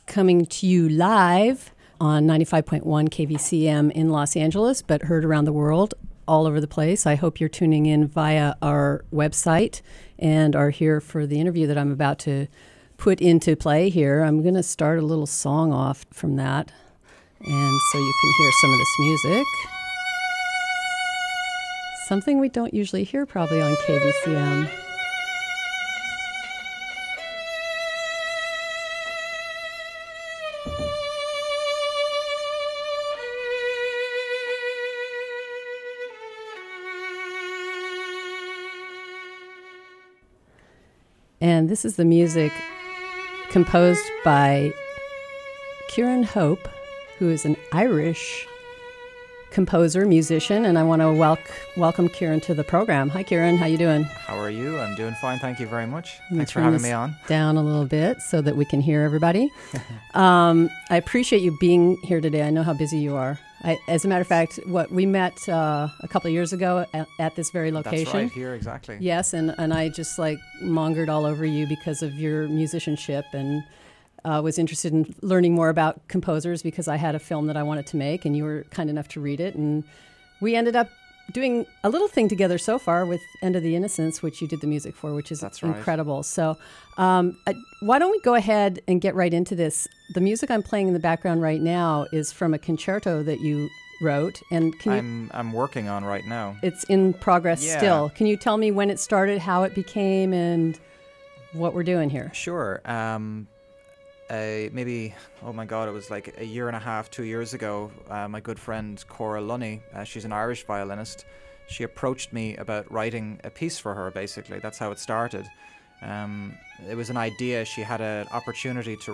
coming to you live on 95.1 KVCM in Los Angeles, but heard around the world, all over the place. I hope you're tuning in via our website and are here for the interview that I'm about to put into play here. I'm going to start a little song off from that, and so you can hear some of this music. Something we don't usually hear probably on KVCM. And this is the music composed by Ciaran Hope, who is an Irish composer, musician, and I want to welcome Ciaran to the program. Hi, Ciaran. How you doing? How are you? I'm doing fine. Thank you very much. Thanks for having me on. Down a little bit so that we can hear everybody. I appreciate you being here today. I know how busy you are. As a matter of fact, we met a couple of years ago at this very location. That's right, here, exactly. Yes, and I just like mongered all over you because of your musicianship, and was interested in learning more about composers because I had a film that I wanted to make, and you were kind enough to read it. And we ended up doing a little thing together so far with End of the Innocence, which you did the music for, which is incredible. So why don't we go ahead and get right into this? The music I'm playing in the background right now is from a concerto that you wrote. And I'm working on right now. It's in progress still. Can you tell me when it started, how it became, and what we're doing here? Sure. Maybe, oh my God, it was like a year and a half, 2 years ago, my good friend Cora Lunny, she's an Irish violinist, she approached me about writing a piece for her, basically. That's how it started. It was an idea. She had an opportunity to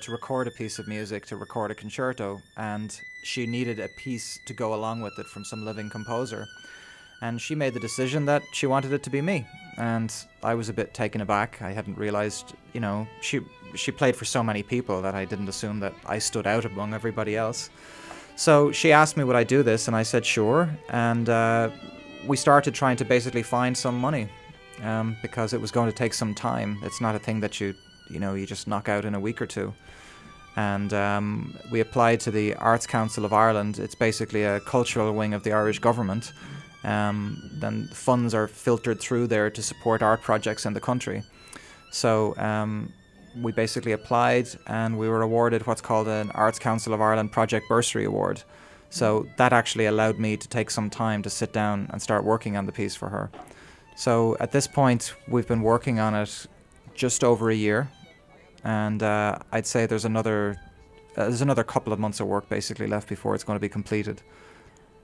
record a piece of music, to record a concerto, and she needed a piece to go along with it from some living composer. And she made the decision that she wanted it to be me. And I was a bit taken aback. I hadn't realized, she played for so many people that I didn't assume that I stood out among everybody else. So she asked me would I do this, and I said sure. And we started trying to basically find some money because it was going to take some time. It's not a thing that you just knock out in a week or two. And we applied to the Arts Council of Ireland. It's basically a cultural wing of the Irish government. Then funds are filtered through there to support art projects in the country. So we basically applied, and we were awarded what's called an Arts Council of Ireland Project Bursary Award. So that actually allowed me to take some time to sit down and start working on the piece for her. So at this point, we've been working on it just over a year, and I'd say there's another couple of months of work basically left before it's going to be completed.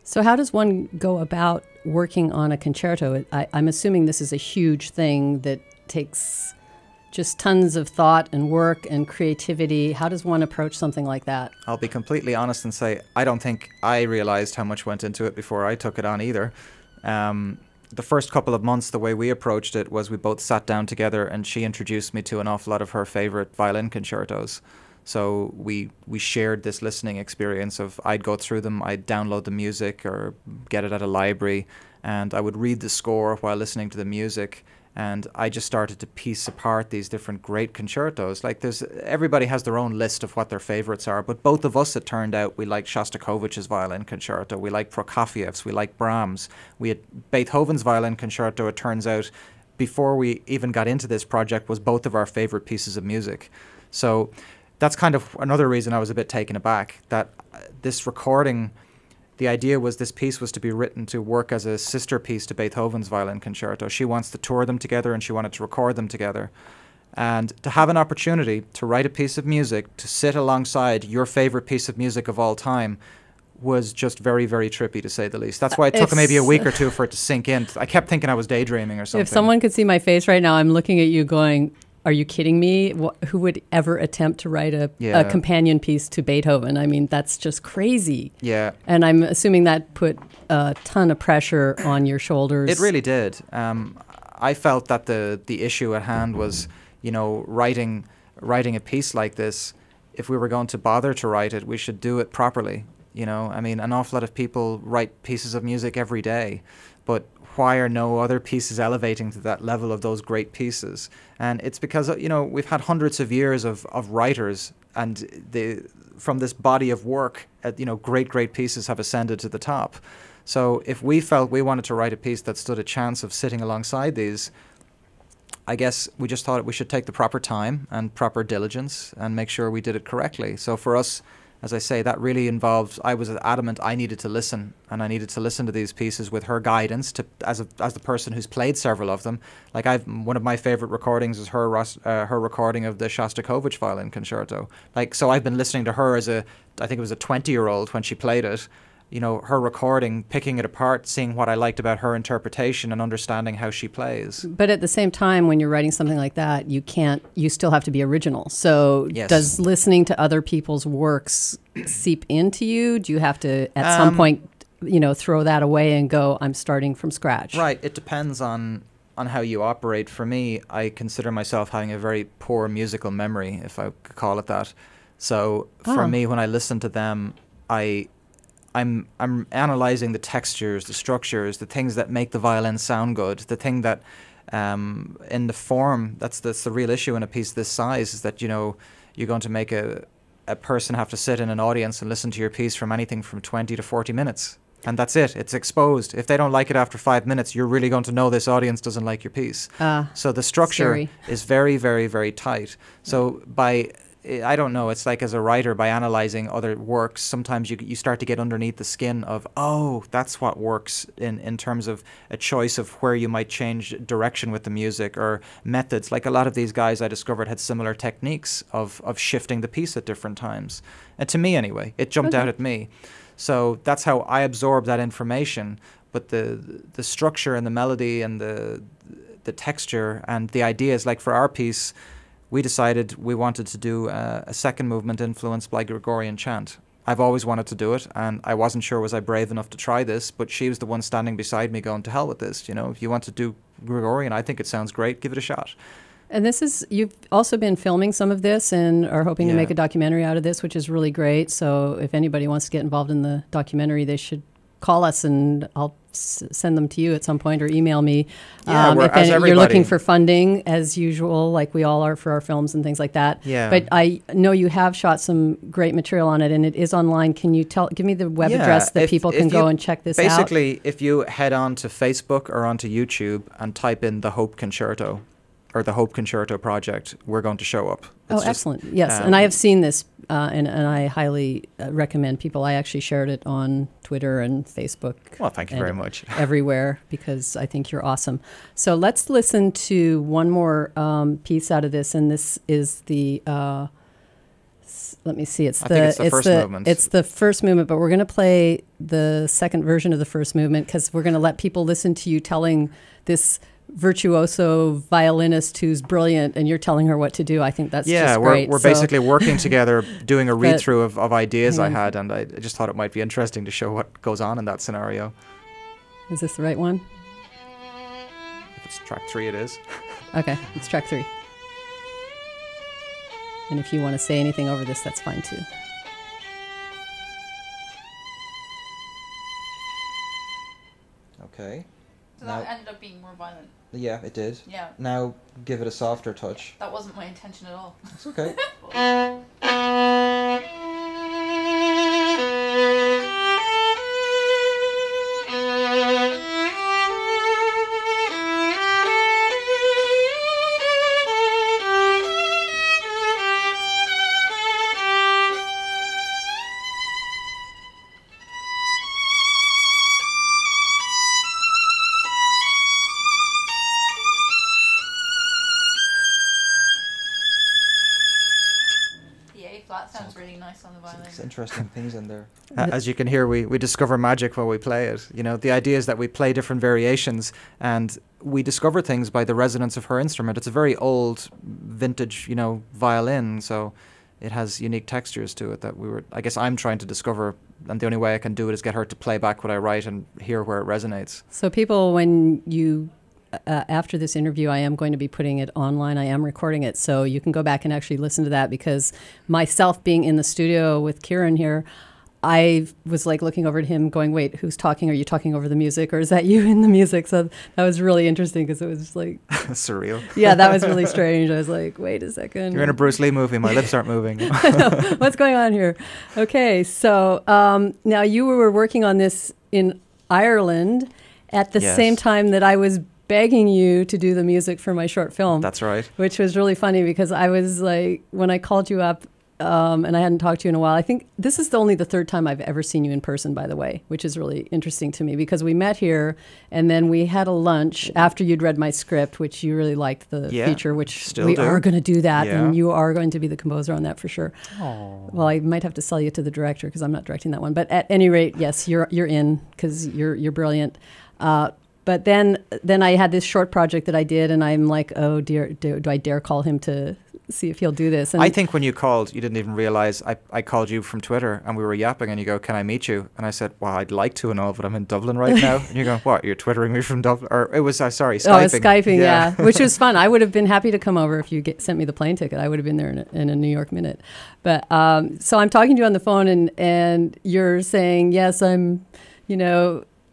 So how does one go about working on a concerto? I'm assuming this is a huge thing that takes just tons of thought and work and creativity. How does one approach something like that? I'll be completely honest and say I don't think I realized how much went into it before I took it on either. The first couple of months, the way we approached it was we both sat down together, and she introduced me to an awful lot of her favorite violin concertos. So we shared this listening experience of I'd go through them, I'd download the music or get it at a library, and I would read the score while listening to the music. And I just started to piece apart these different great concertos. Like everybody has their own list of what their favorites are, but both of us, it turned out, we liked Shostakovich's violin concerto, we liked Prokofiev's, we liked Brahms. We had Beethoven's violin concerto, it turns out, before we even got into this project, was both of our favorite pieces of music. So that's kind of another reason I was a bit taken aback, that this recording, the idea was this piece was to be written to work as a sister piece to Beethoven's violin concerto. She wants to tour them together, and she wanted to record them together. And to have an opportunity to write a piece of music, to sit alongside your favorite piece of music of all time, was just very, very trippy, to say the least. That's why it took maybe a week or two for it to sink in. I kept thinking I was daydreaming or something. If someone could see my face right now, I'm looking at you going, are you kidding me? Who would ever attempt to write a companion piece to Beethoven? I mean, that's just crazy. Yeah. And I'm assuming that put a ton of pressure on your shoulders. It really did. I felt that the issue at hand was, writing a piece like this. If we were going to bother to write it, we should do it properly. I mean, an awful lot of people write pieces of music every day, but why are no other pieces elevating to that level of those great pieces? And it's because, you know, we've had hundreds of years of writers, and from this body of work, you know, great pieces have ascended to the top. So if we felt we wanted to write a piece that stood a chance of sitting alongside these, I guess we just thought we should take the proper time and proper diligence and make sure we did it correctly. So for us, as I say, that really involved, I was adamant I needed to listen, and I needed to listen to these pieces with her guidance as the person who's played several of them. Like one of my favorite recordings is her recording of the Shostakovich violin concerto. Like, so I've been listening to her as I think it was a 20-year-old when she played it. You know, her recording, picking it apart, seeing what I liked about her interpretation and understanding how she plays. But at the same time, when you're writing something like that, you still have to be original. So yes. Does listening to other people's works seep into you? Do you have to, at some point, you know, throw that away and go, I'm starting from scratch? Right. It depends on how you operate. For me, I consider myself having a very poor musical memory, if I could call it that. So for me, when I listen to them, I'm analyzing the textures, the structures, the things that make the violin sound good, the thing that in the form, that's the real issue in a piece this size, is that, you know, you're going to make a person have to sit in an audience and listen to your piece from anything from 20 to 40 minutes. And that's it. It's exposed. If they don't like it after 5 minutes, you're really going to know this audience doesn't like your piece. So the structure is very, very, very tight. So I don't know, it's like as a writer, by analyzing other works, sometimes you start to get underneath the skin of, oh, that's what works in terms of a choice of where you might change direction with the music or methods. Like a lot of these guys I discovered had similar techniques of shifting the piece at different times. And to me anyway, it jumped out at me. So that's how I absorb that information. But the structure and the melody and the texture and the ideas, like for our piece, we decided we wanted to do a second movement influenced by Gregorian chant. I've always wanted to do it, and I wasn't sure was I brave enough to try this, but she was the one standing beside me going, to hell with this. You know, if you want to do Gregorian, I think it sounds great, give it a shot. And you've also been filming some of this and are hoping to make a documentary out of this, which is really great. So if anybody wants to get involved in the documentary, they should call us, and I'll send them to you at some point, or email me. If you're looking for funding, as usual, like we all are for our films and things like that. Yeah. But I know you have shot some great material on it, and it is online. Can you give me the web address that people can go and check this out? Basically, if you head on to Facebook or onto YouTube and type in the Hope Concerto or the Hope Concerto Project, we're going to show up. Excellent. Yes, and I have seen this, and I highly recommend people. I actually shared it on Twitter and Facebook. Well, thank you very much. Everywhere, because I think you're awesome. So let's listen to one more piece out of this, and this is the. Let me see. It's the first movement. It's the first movement, but we're going to play the second version of the first movement because we're going to let people listen to you telling this virtuoso violinist who's brilliant, and you're telling her what to do. I think that's just great. We're basically working together, doing a read-through of ideas I had, and I just thought it might be interesting to show what goes on in that scenario. Is this the right one? If it's track 3, it is. Okay, it's track 3. And if you want to say anything over this, that's fine too. Okay. So that ended up being more violent. Yeah, it did. Yeah. Now give it a softer touch. That wasn't my intention at all. It's okay. Sounds really nice on the violin. It's interesting things in there. As you can hear, we discover magic when we play it. You know, the idea is that we play different variations, and we discover things by the resonance of her instrument. It's a very old, vintage, violin, so it has unique textures to it that I guess I'm trying to discover, and the only way I can do it is get her to play back what I write and hear where it resonates. So people, when you... after this interview, I am going to be putting it online. I am recording it, so you can go back and actually listen to that, because myself being in the studio with Ciaran here, I was like looking over at him going, wait, who's talking? Are you talking over the music, or is that you in the music? So that was really interesting because it was like surreal. Yeah, that was really strange. I was like, wait a second. You're in a Bruce Lee movie. My lips aren't moving. What's going on here? Okay, so now you were working on this in Ireland at the Yes. same time that I was begging you to do the music for my short film. That's right. Which was really funny because I was like, when I called you up, and I hadn't talked to you in a while. I think this is only the third time I've ever seen you in person, by the way, which is really interesting to me because we met here and then we had a lunch after you'd read my script, which you really liked the feature, which still we do. are going to do that, Yeah. and you are going to be the composer on that for sure. Aww. Well, I might have to sell you to the director because I'm not directing that one. But at any rate, yes, you're in because you're brilliant. But then I had this short project that I did, and I'm like, oh dear, do I dare call him to see if he'll do this? And I think when you called, you didn't even realize I called you from Twitter and we were yapping and you go, can I meet you? And I said, well, I'd like to and all, but I'm in Dublin right now. And you go, what, you're Twittering me from Dublin? Or it was, sorry, Skyping. Oh, it's Skyping, yeah. Which was fun. I would have been happy to come over if you sent me the plane ticket. I would have been there in a New York minute. But so I'm talking to you on the phone and you're saying, yes, I'm,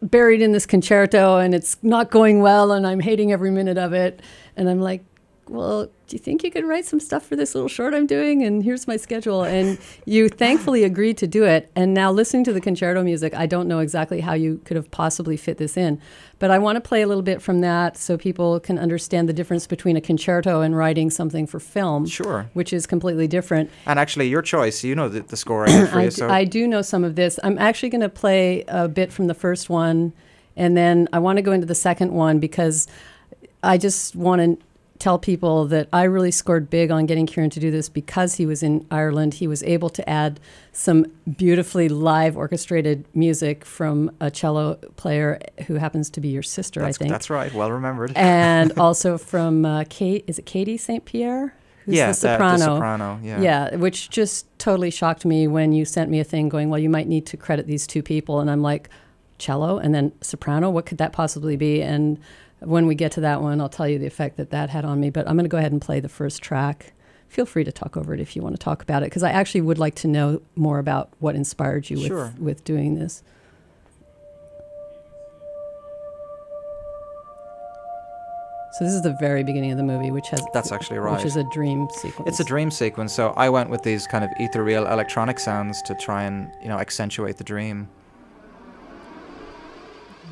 buried in this concerto and it's not going well and I'm hating every minute of it. And I'm like, well, do you think you could write some stuff for this little short I'm doing? And here's my schedule. And you thankfully agreed to do it. And now listening to the concerto music, I don't know exactly how you could have possibly fit this in. But I want to play a little bit from that so people can understand the difference between a concerto and writing something for film. Sure. Which is completely different. And actually, your choice, you know the score I did for you. So. I do know some of this. I'm actually going to play a bit from the first one. And then I want to go into the second one because I just want to tell people that I really scored big on getting Ciaran to do this because he was in Ireland. He was able to add some beautifully live orchestrated music from a cello player who happens to be your sister, I think. That's right. Well remembered. And also from is it Katie St. Pierre? Who's the soprano. The soprano, yeah. Yeah, which just totally shocked me when you sent me a thing going, well, you might need to credit these two people. And I'm like, cello and then soprano? What could that possibly be? And when we get to that one, I'll tell you the effect that had on me. But I'm going to go ahead and play the first track. Feel free to talk over it if you want to talk about it, because I actually would like to know more about what inspired you with doing this. So this is the very beginning of the movie, which has... That's actually right. Which is a dream sequence. It's a dream sequence, so I went with these kind of ethereal electronic sounds to try and, accentuate the dream.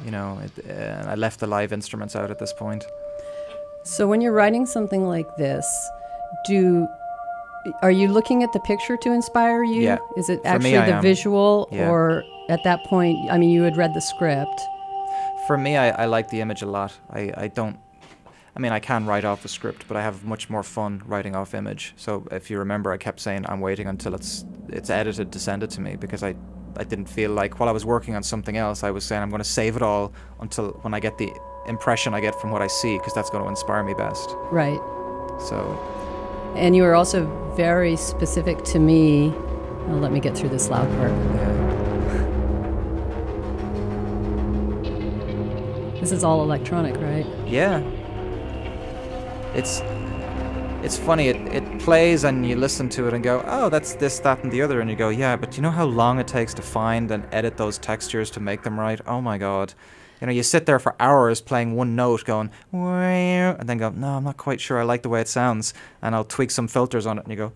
I left the live instruments out at this point. So when you're writing something like this, are you looking at the picture to inspire you? Yeah. Is it For actually me, I the am. visual, Yeah. or at that point, you had read the script? For me, I like the image a lot. I can write off a script, but I have much more fun writing off image. So if you remember, I kept saying I'm waiting until it's edited to send it to me, because I didn't feel like while I was working on something else, I was saying I'm going to save it all until when I get the impression I get from what I see, because that's going to inspire me best. Right. So. And you were also very specific to me. Well, let me get through this loud part. Yeah. This is all electronic, right? Yeah. It's funny, it plays and you listen to it and go, oh, that's this, that, and the other, and you go, yeah, but you know how long it takes to find and edit those textures to make them right? Oh my God. You sit there for hours playing one note going, and then go, no, I'm not quite sure I like the way it sounds, and I'll tweak some filters on it, and you go,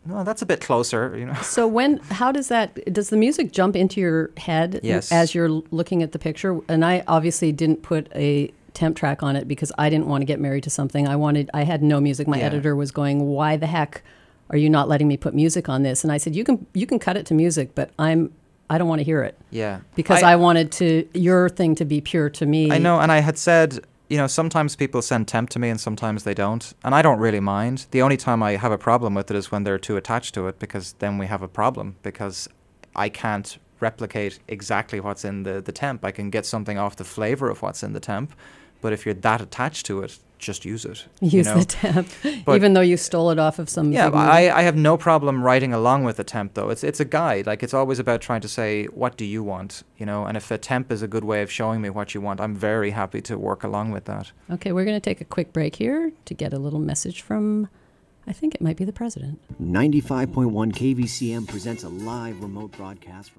no, that's a bit closer, So does the music jump into your head as you're looking at the picture? And I obviously didn't put a temp track on it because I didn't want to get married to something. I had no music. My editor was going, why the heck are you not letting me put music on this? And I said, you can cut it to music, but I don't want to hear it. Yeah. Because I wanted your thing to be pure to me. I know, and I had said, sometimes people send temp to me and sometimes they don't, and I don't really mind. The only time I have a problem with it is when they're too attached to it, because then we have a problem, because I can't replicate exactly what's in the temp. I can get something off the flavor of what's in the temp, but if you're that attached to it, just use it. Use the temp, even though you stole it off of some... Yeah, I have no problem writing along with the temp, though. It's a guide. Like, it's always about trying to say, what do you want? And if a temp is a good way of showing me what you want, I'm very happy to work along with that. Okay, we're going to take a quick break here to get a little message from I think it might be the president. 95.1 KVCM presents a live remote broadcast from